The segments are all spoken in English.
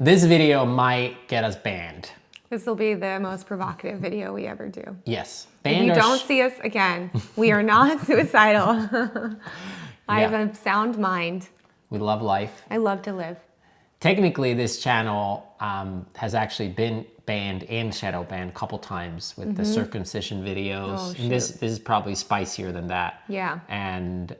This video might get us banned. This will be the most provocative video we ever do. Yes. If you don't see us again, we are not suicidal. I have a sound mind. We love life. I love to live. Technically, this channel has actually been banned and shadow banned a couple times with the circumcision videos. Oh, and this is probably spicier than that. Yeah. And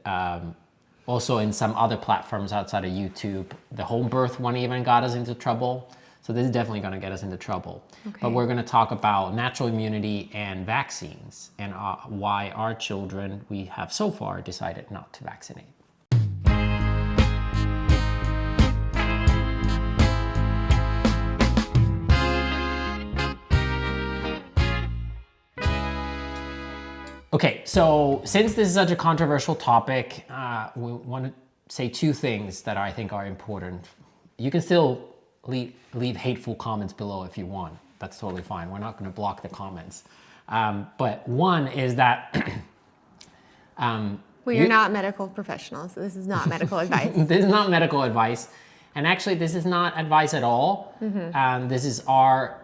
also in some other platforms outside of YouTube, the home birth one even got us into trouble. So this is definitely going to get us into trouble. Okay. But we're going to talk about natural immunity and vaccines and why our children, we have so far decided not to vaccinate. Okay, so since this is such a controversial topic, we want to say two things that I think are important. You can still leave hateful comments below if you want. That's totally fine. We're not going to block the comments. But one is that... you're not medical professionals, so this is not medical advice. This is not medical advice. And actually, this is not advice at all. This is our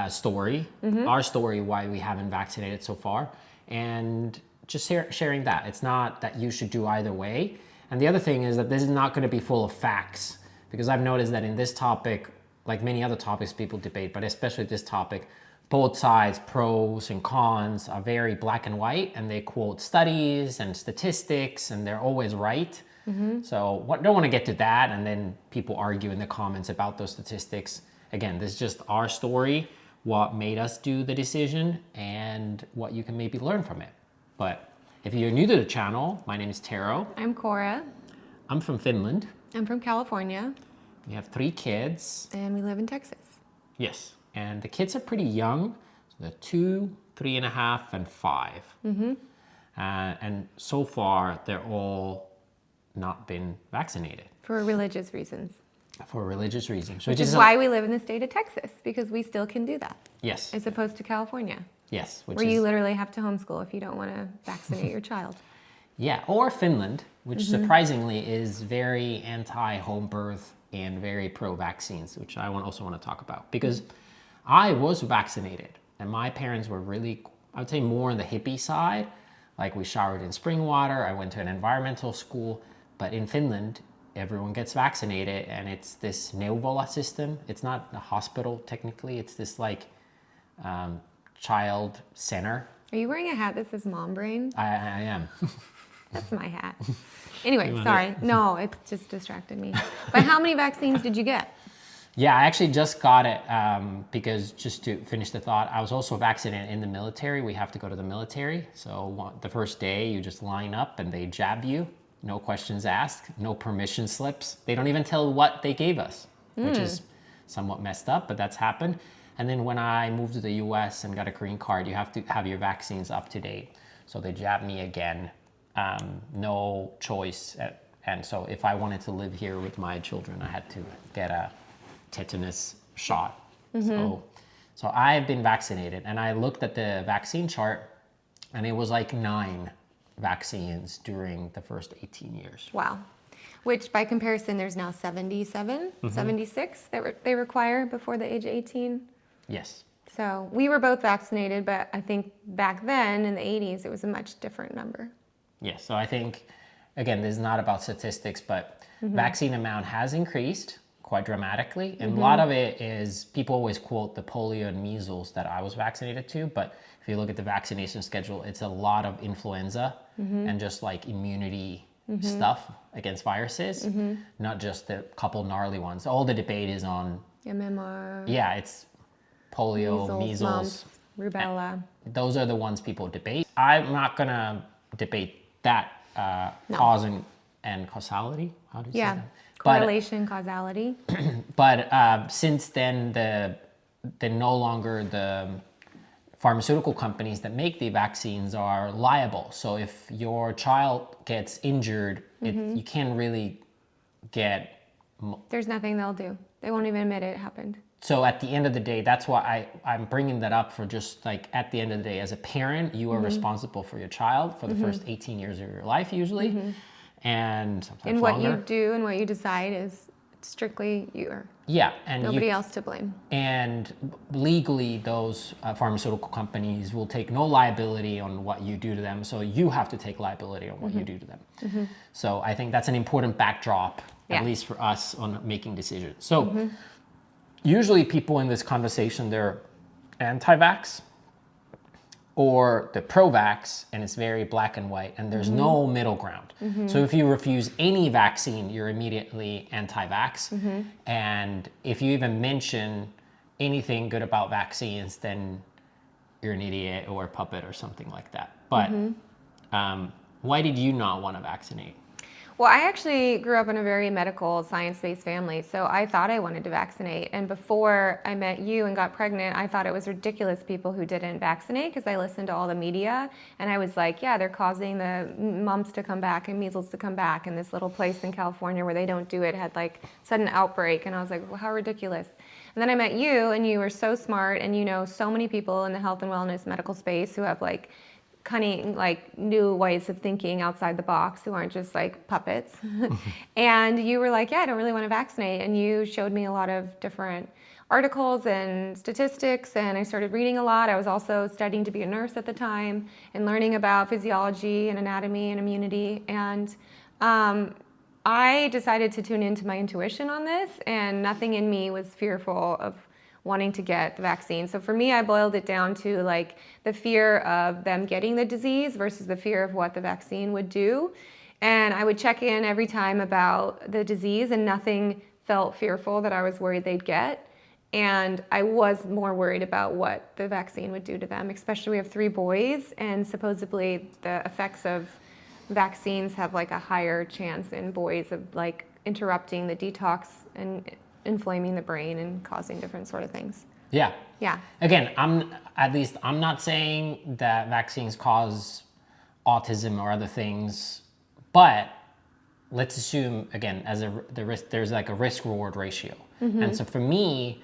story, our story why we haven't vaccinated so far. And just sharing that. It's not that you should do either way. And the other thing is that this is not going to be full of facts, because I've noticed that in this topic, like many other topics people debate, but especially this topic, both sides, pros and cons, are very black and white, and they quote studies and statistics, and they're always right. So don't want to get to that, and then people argue in the comments about those statistics. Again, this is just our story, what made us do the decision, and what you can maybe learn from it. But if you're new to the channel, my name is Tero. I'm Cora. I'm from Finland. I'm from California. We have 3 kids. And we live in Texas. Yes, and the kids are pretty young. So they're 2, 3.5, and 5. And so far, they're all not been vaccinated. For religious reasons. For religious reasons. Which is why we live in the state of Texas, because we still can do that. Yes. As opposed to California. Yes. Where you literally have to homeschool if you don't want to vaccinate your child. Yeah, or Finland, which surprisingly is very anti-home birth and very pro-vaccines, which I also want to talk about. Because I was vaccinated, and my parents were really, I would say, more on the hippie side. Like, we showered in spring water, I went to an environmental school. But in Finland, everyone gets vaccinated, and it's this neuvola system. It's not a hospital, technically. It's this, like, child center. Are you wearing a hat that says mom brain? I am. That's my hat. Anyway, sorry. No, it just distracted me. But how many vaccines did you get? Yeah, I actually just got it because, just to finish the thought, I was also vaccinated in the military. We have to go to the military. So the first day, you just line up and they jab you. No questions asked, no permission slips. They don't even tell what they gave us, which is somewhat messed up, but that's happened. And then when I moved to the US and got a green card, you have to have your vaccines up to date. So they jabbed me again, no choice. And so if I wanted to live here with my children, I had to get a tetanus shot. So I've been vaccinated, and I looked at the vaccine chart, and it was like 9 vaccines during the first 18 years. Wow. Which by comparison, there's now 77, 76 that they require before the age of 18. Yes. So we were both vaccinated, but I think back then in the 80s, it was a much different number. Yes. So I think, again, this is not about statistics, but vaccine amount has increased quite dramatically. And a lot of it is, people always quote the polio and measles that I was vaccinated to, but if you look at the vaccination schedule, it's a lot of influenza and just like immunity stuff against viruses, not just the couple gnarly ones. All the debate is on MMR. Yeah, it's polio, measles, mumps, rubella. Those are the ones people debate. I'm not gonna debate that cause and causality. How do you say that? Correlation, causality. But since then, the no longer the pharmaceutical companies that make the vaccines are liable. So if your child gets injured, you can't really get... There's nothing they'll do. They won't even admit it happened. So at the end of the day, that's why I'm bringing that up, for just like, at the end of the day, as a parent, you are responsible for your child for the first 18 years of your life usually. And sometimes what longer. you do and what you decide is strictly you. Yeah, and Nobody else to blame. And legally, those pharmaceutical companies will take no liability on what you do to them. So you have to take liability on what you do to them. So I think that's an important backdrop, at least for us, on making decisions. So usually people in this conversation, they're anti-vax or the pro-vax, and it's very black and white, and there's no middle ground. So if you refuse any vaccine, you're immediately anti-vax. And if you even mention anything good about vaccines, then you're an idiot or a puppet or something like that. But why did you not want to vaccinate? Well, I actually grew up in a very medical, science-based family, so I thought I wanted to vaccinate. And before I met you and got pregnant, I thought it was ridiculous people who didn't vaccinate, because I listened to all the media, and I was like, yeah, they're causing the mumps to come back and measles to come back, and this little place in California where they don't do it had like sudden outbreak, and I was like, well, how ridiculous. And then I met you, and you were so smart, and you know so many people in the health and wellness medical space who have like cunning, like new ways of thinking outside the box, who aren't just like puppets. And you were like, yeah, I don't really want to vaccinate. And you showed me a lot of different articles and statistics, and I started reading a lot. I was also studying to be a nurse at the time and learning about physiology and anatomy and immunity. And I decided to tune into my intuition on this, and nothing in me was fearful of wanting to get the vaccine. So for me, I boiled it down to like the fear of them getting the disease versus the fear of what the vaccine would do. And I would check in every time about the disease, and nothing felt fearful that I was worried they'd get. And I was more worried about what the vaccine would do to them, especially we have 3 boys, and supposedly the effects of vaccines have like a higher chance in boys of like interrupting the detox and inflaming the brain and causing different sort of things. Yeah. Yeah. Again, I'm not saying that vaccines cause autism or other things, but let's assume, again, there's like a risk reward ratio. And so for me,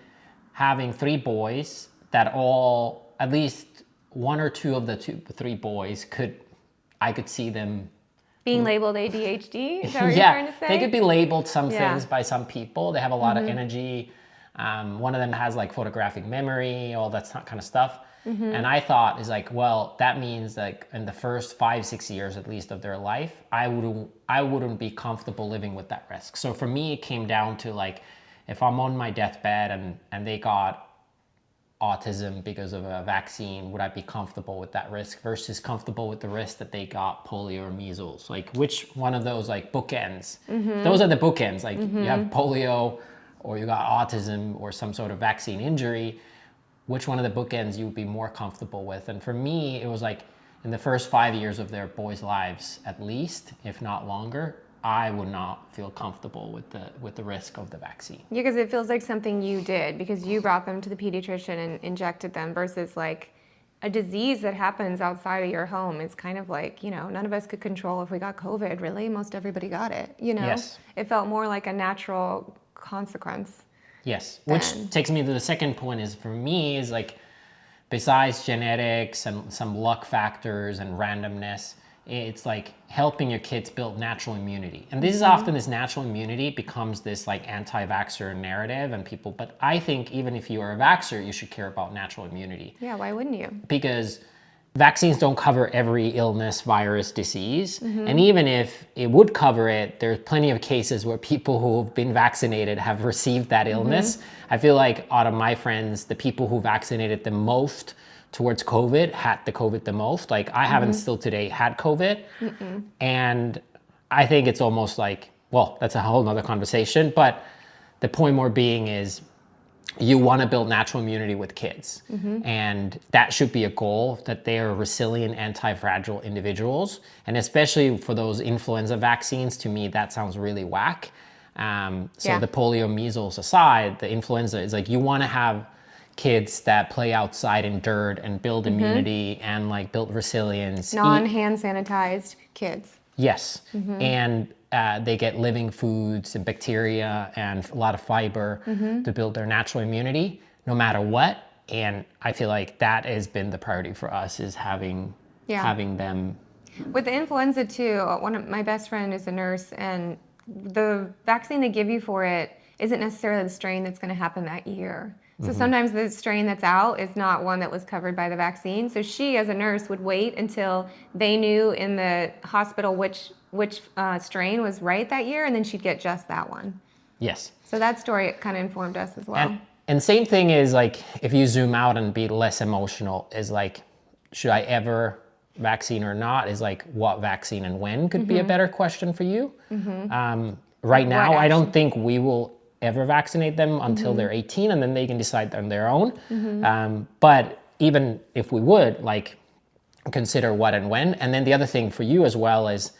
having 3 boys that all, at least 1 or 2 of the 3 boys I could see them being labeled ADHD? Is that what you're trying to say? They could be labeled some things by some people. They have a lot of energy. One of them has like photographic memory, all that kind of stuff. And I thought, is like, well, that means like in the first 5-6 years at least of their life, I wouldn't be comfortable living with that risk. So for me, it came down to like, if I'm on my deathbed and they got autism because of a vaccine, would I be comfortable with that risk versus comfortable with the risk that they got polio or measles? Like which one of those like bookends? Those are the bookends. Like you have polio or you got autism or some sort of vaccine injury. Which one of the bookends you would be more comfortable with? And for me, it was like in the first 5 years of their boys' lives, at least, if not longer, I would not feel comfortable with the risk of the vaccine. Yeah, because it feels like something you did because you brought them to the pediatrician and injected them versus like a disease that happens outside of your home. It's kind of like, you know, none of us could control if we got COVID, really. Most everybody got it, you know? Yes. It felt more like a natural consequence. Yes, which takes me to the second point is for me is like, besides genetics and some luck factors and randomness, it's like helping your kids build natural immunity. And this is often this natural immunity becomes this like anti-vaxxer narrative and people, but I think even if you are a vaxxer, you should care about natural immunity. Yeah, why wouldn't you? Because vaccines don't cover every illness, virus, disease. And even if it would cover it, there's plenty of cases where people who have been vaccinated have received that illness. I feel like out of my friends, the people who vaccinated the most towards COVID had the COVID the most. Like I haven't still today had COVID. And I think it's almost like, well, that's a whole nother conversation. But the point more being is you want to build natural immunity with kids. And that should be a goal, that they are resilient, anti-fragile individuals. And especially for those influenza vaccines, to me, that sounds really whack. So the polio, measles aside, the influenza is like, you want to have kids that play outside in dirt and build immunity and like build resilience. Non-hand sanitized kids. Yes. And they get living foods and bacteria and a lot of fiber to build their natural immunity no matter what. And I feel like that has been the priority for us, is having them. With the influenza too, one of my best friend is a nurse, and the vaccine they give you for it isn't necessarily the strain that's going to happen that year. So sometimes the strain that's out is not one that was covered by the vaccine. So she, as a nurse, would wait until they knew in the hospital which strain was right that year, and then she'd get just that one. Yes. So that story kind of informed us as well. And same thing is like, if you zoom out and be less emotional, is like, should I ever vaccine or not? Is like, what vaccine and when could be a better question for you. Right now, I don't think we will ever vaccinate them until they're 18, and then they can decide on their own. But even if we would, like, consider what and when. And then the other thing for you as well is,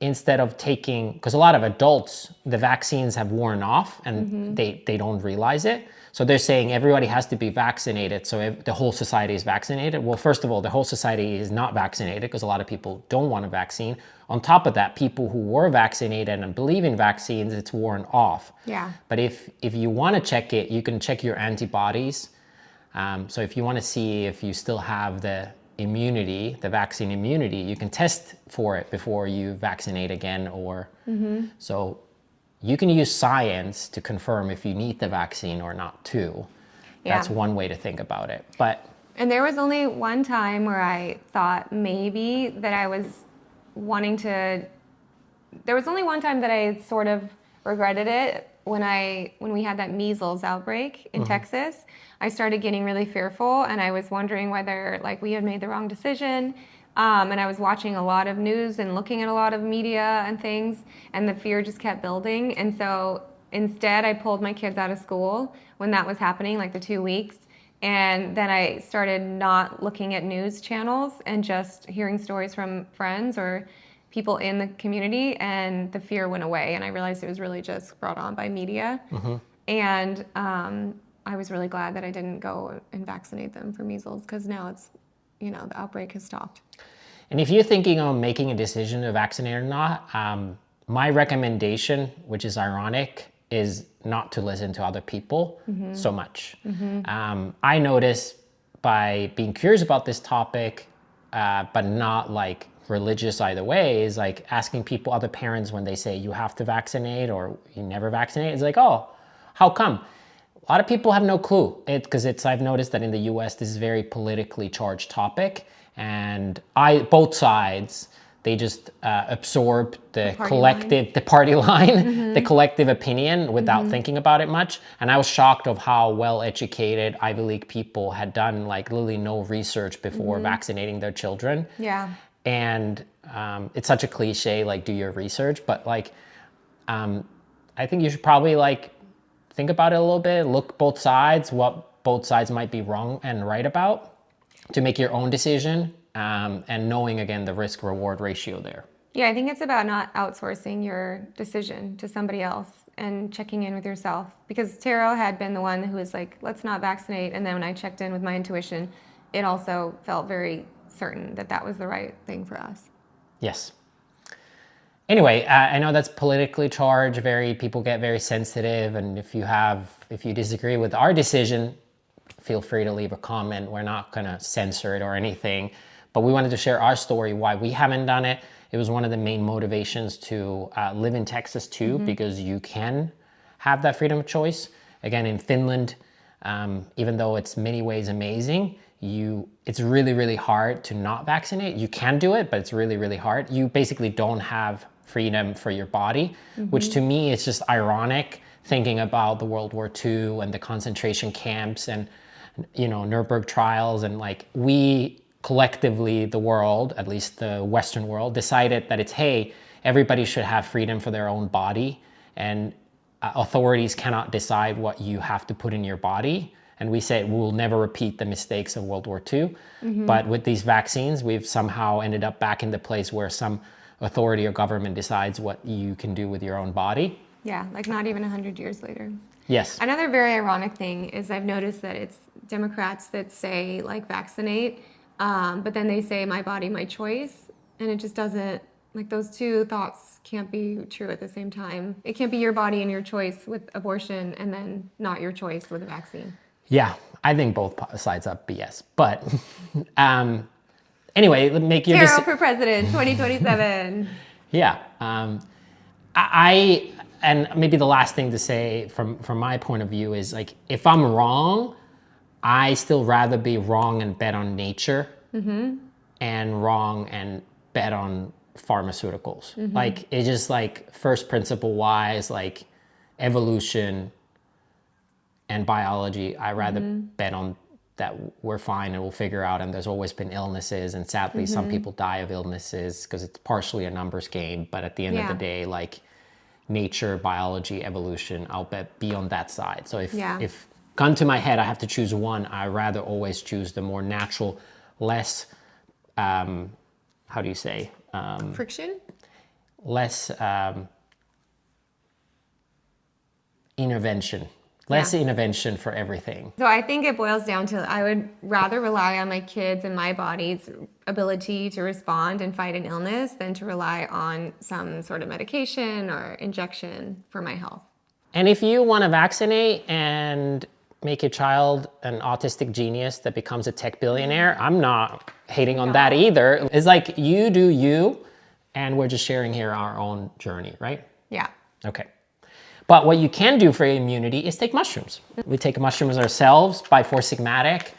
instead of taking, because a lot of adults, the vaccines have worn off and they don't realize it. So they're saying everybody has to be vaccinated, so the whole society is vaccinated. Well, first of all, the whole society is not vaccinated because a lot of people don't want a vaccine. On top of that, people who were vaccinated and believe in vaccines, it's worn off. Yeah. But if you want to check it, you can check your antibodies. So if you want to see if you still have the immunity, the vaccine immunity, you can test for it before you vaccinate again. Or so you can use science to confirm if you need the vaccine or not too. That's one way to think about it. And there was only one time where I thought maybe that I was wanting to. There was only one time that I sort of regretted it when we had that measles outbreak in Texas. I started getting really fearful, and I was wondering whether like we had made the wrong decision. And I was watching a lot of news and looking at a lot of media and things, and the fear just kept building. And so instead, I pulled my kids out of school when that was happening, like the 2 weeks. And then I started not looking at news channels and just hearing stories from friends or people in the community, and the fear went away. And I realized it was really just brought on by media. And I was really glad that I didn't go and vaccinate them for measles, because now it's, the outbreak has stopped. And if you're thinking of making a decision to vaccinate or not, my recommendation, which is ironic, is not to listen to other people so much. I notice by being curious about this topic, but not like religious either way, is like asking people, other parents, when they say you have to vaccinate or you never vaccinate, it's like, oh, how come? A lot of people have no clue. Because I've noticed that in the US, this is a very politically charged topic. And both sides, they just absorb the party line, the collective opinion without thinking about it much. And I was shocked of how well-educated Ivy League people had done like literally no research before vaccinating their children. Yeah. And it's such a cliche, like, do your research. But like, I think you should probably like think about it a little bit, look both sides, what both sides might be wrong and right about, to make your own decision, and knowing, again, the risk-reward ratio there. Yeah, I think it's about not outsourcing your decision to somebody else and checking in with yourself. Because Tero had been the one who was like, let's not vaccinate. And then when I checked in with my intuition, it also felt very certain that that was the right thing for us. Yes. Anyway, I know that's politically charged, people get very sensitive. And if you disagree with our decision, feel free to leave a comment. We're not going to censor it or anything, but we wanted to share our story, why we haven't done it. It was one of the main motivations to live in Texas too, because you can have that freedom of choice. Again, in Finland, even though it's many ways amazing, it's really, really hard to not vaccinate. You can do it, but it's really, really hard. You basically don't have freedom for your body, which to me is just ironic, thinking about the World War II and the concentration camps and Nuremberg trials, and like we collectively, the world, at least the Western world, decided that hey, everybody should have freedom for their own body, and authorities cannot decide what you have to put in your body. And we said we'll never repeat the mistakes of World War II. But with these vaccines, we've somehow ended up back in the place where some authority or government decides what you can do with your own body. Yeah, like not even 100 years later. Yes. Another very ironic thing is I've noticed that it's Democrats that say like vaccinate, but then they say my body, my choice. And it just doesn't, like those two thoughts can't be true at the same time. It can't be your body and your choice with abortion and then not your choice with a vaccine. Yeah, I think both sides are BS. But anyway, make your Tero for president, 2027. Yeah. I and maybe the last thing to say from my point of view is like, if I'm wrong, I still rather be wrong and bet on nature and wrong and bet on pharmaceuticals. Like, it's just like first principle wise, like evolution and biology, I rather bet on that we're fine and we'll figure out. And there's always been illnesses, and sadly some people die of illnesses because it's partially a numbers game. But at the end of the day, like nature, biology, evolution, I'll bet be on that side. So if gun to my head, I have to choose one, I rather always choose the more natural, less, how do you say? Friction? Less intervention. Less intervention for everything. So I think it boils down to, I would rather rely on my kids and my body's ability to respond and fight an illness than to rely on some sort of medication or injection for my health. And if you want to vaccinate and make your child an autistic genius that becomes a tech billionaire, I'm not hating on that either. It's like, you do you, and we're just sharing here our own journey, right? Yeah. Okay. But what you can do for immunity is take mushrooms. We take mushrooms ourselves by Finnish-American.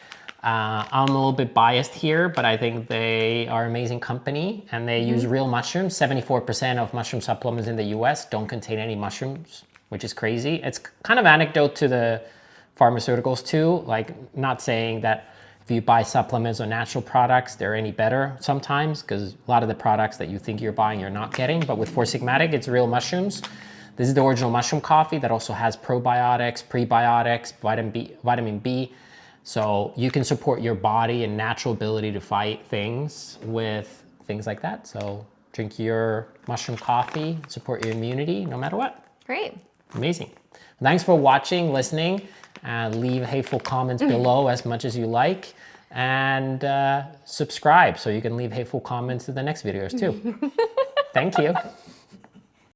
I'm a little bit biased here, but I think they are an amazing company, and they use real mushrooms. 74% of mushroom supplements in the US don't contain any mushrooms, which is crazy. It's kind of anecdote to the pharmaceuticals too, like not saying that if you buy supplements or natural products, they're any better sometimes, because a lot of the products that you think you're buying, you're not getting. But with Finnish-American, it's real mushrooms. This is the original mushroom coffee that also has probiotics, prebiotics, vitamin B. So you can support your body and natural ability to fight things with things like that. So drink your mushroom coffee, support your immunity no matter what. Great. Amazing. Thanks for watching, listening. Leave hateful comments below as much as you like. And subscribe so you can leave hateful comments to the next videos too. Thank you.